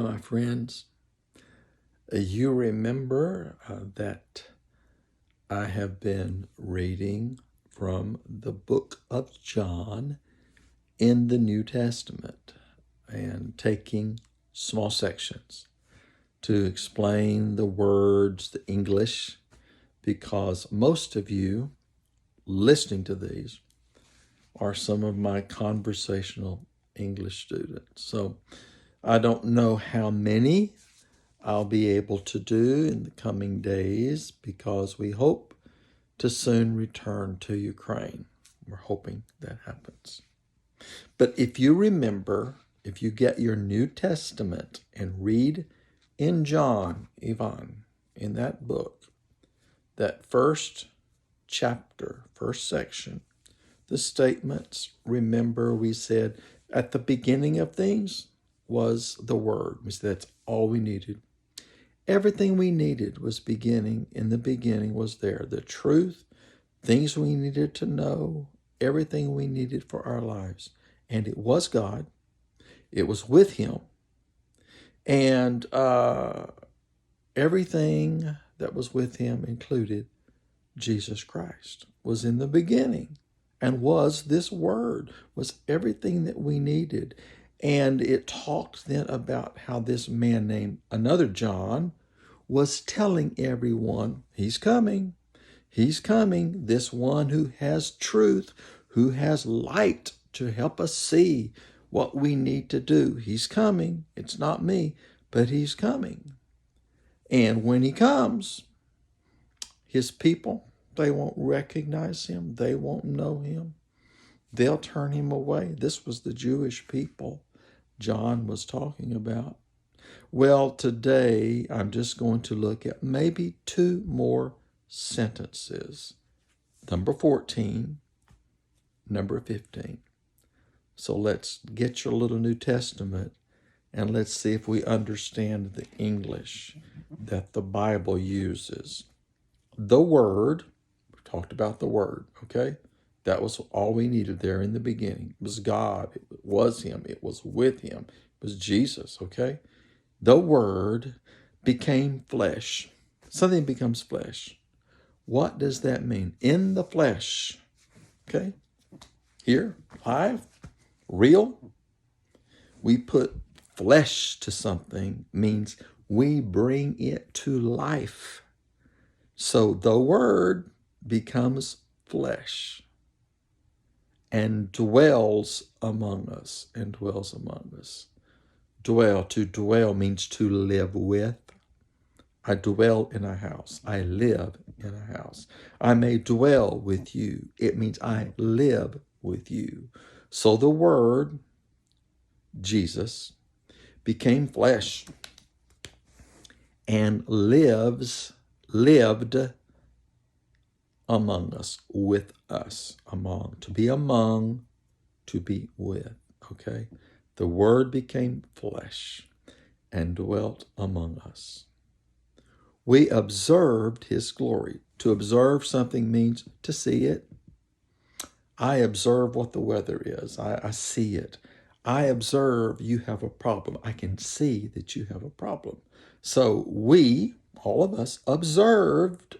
My friends, you remember that I have been reading from the book of John in the New Testament and taking small sections to explain the words, the English, because most of you listening to these are some of my conversational English students. So I don't know how many I'll be able to do in the coming days because we hope to soon return to Ukraine. We're hoping that happens. But if you remember, if you get your New Testament and read in John, Ivan, in that book, that first chapter, first section, the statements, remember we said at the beginning of things was the Word. We said that's all we needed. Everything we needed was beginning. In the beginning was there. The truth, things we needed to know, everything we needed for our lives. And it was God. It was with Him. And everything that was with Him included Jesus Christ, was in the beginning and was this Word, was everything that we needed. And it talked then about how this man named another John was telling everyone, he's coming, this one who has truth, who has light to help us see what we need to do. He's coming. It's not me, but he's coming. And when he comes, his people, they won't recognize him. They won't know him. They'll turn him away. This was the Jewish people John was talking about. Well, today I'm just going to look at maybe two more sentences. Number 14, number 15. So let's get your little New Testament and let's see if we understand the English that the Bible uses. The Word, we talked about the Word, okay? That was all we needed there in the beginning. It was God. It was Him. It was with Him. It was Jesus, okay? The Word became flesh. Something becomes flesh. What does that mean? In the flesh, okay? Here, live, real. We put flesh to something means we bring it to life. So the Word becomes flesh and dwells among us, Dwell, to dwell means to live with. I dwell in a house. I live in a house. I may dwell with you. It means I live with you. So the Word, Jesus, became flesh and lived among us, with us, to be among, to be with, okay? The Word became flesh and dwelt among us. We observed His glory. To observe something means to see it. I observe what the weather is. I see it. I observe you have a problem. I can see that you have a problem. So we, all of us, observed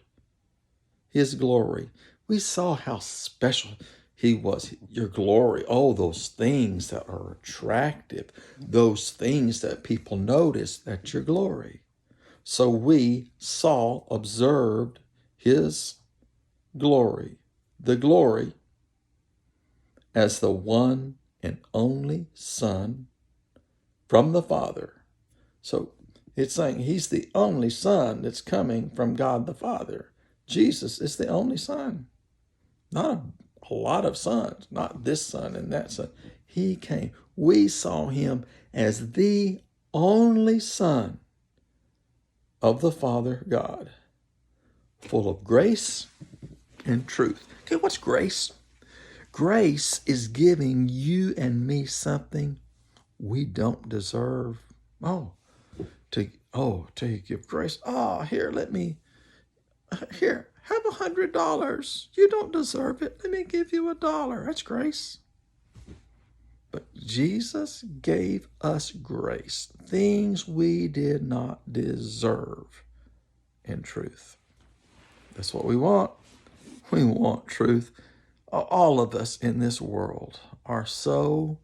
His glory. We saw how special He was. Your glory. Oh, those things that are attractive. Those things that people notice, that's your glory. So we saw, observed His glory. The glory as the one and only Son from the Father. So it's saying He's the only Son that's coming from God the Father. Jesus is the only Son. Not a lot of sons, not this son and that son. He came. We saw Him as the only Son of the Father God, full of grace and truth. Okay, what's grace? Grace is giving you and me something we don't deserve. To give grace. Here, have $100. You don't deserve it. Let me give you $1. That's grace. But Jesus gave us grace, things we did not deserve in truth. That's what we want. We want truth. All of us in this world are so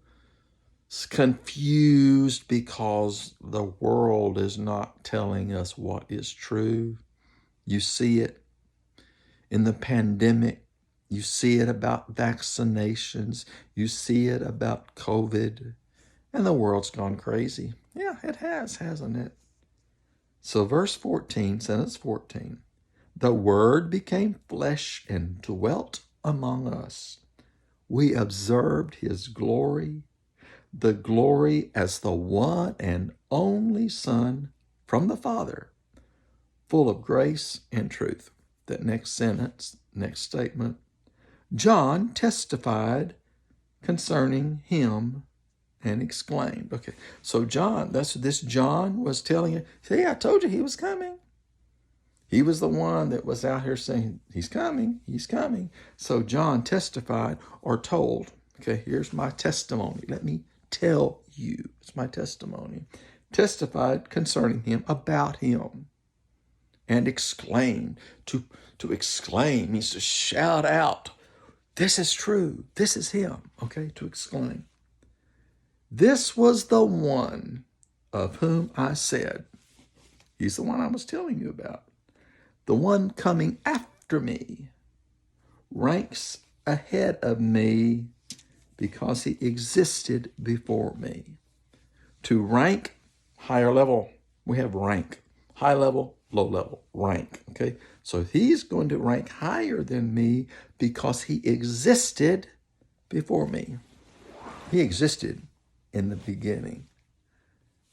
confused because the world is not telling us what is true. You see it in the pandemic. You see it about vaccinations. You see it about COVID. And the world's gone crazy. Yeah, it has, hasn't it? So verse 14, sentence 14, the Word became flesh and dwelt among us. We observed his glory, the glory as the one and only Son from the Father, full of grace and truth. That next sentence, next statement, John testified concerning him and exclaimed. Okay, so John, this John was telling you, see, I told you he was coming. He was the one that was out here saying, he's coming, he's coming. So John testified or told, okay, here's my testimony. Let me tell you, it's my testimony. Testified concerning him, about him, and exclaimed. To exclaim means to shout out, this is true, this is him, okay, to exclaim. This was the one of whom I said, he's the one I was telling you about. The one coming after me ranks ahead of me because he existed before me. To rank, higher level, we have rank. High level, low level, rank, okay? So he's going to rank higher than me because he existed before me. He existed in the beginning.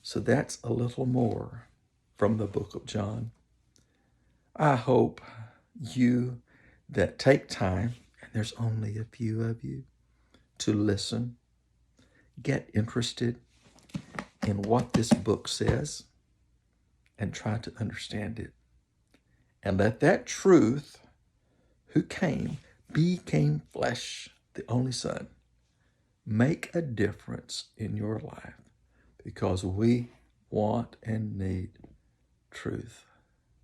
So that's a little more from the book of John. I hope you that take time, and there's only a few of you, to listen, get interested in what this book says, and try to understand it. And let that truth, who became flesh, the only Son, make a difference in your life, because we want and need truth.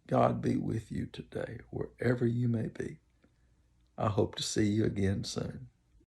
God be with you today, wherever you may be. I hope to see you again soon.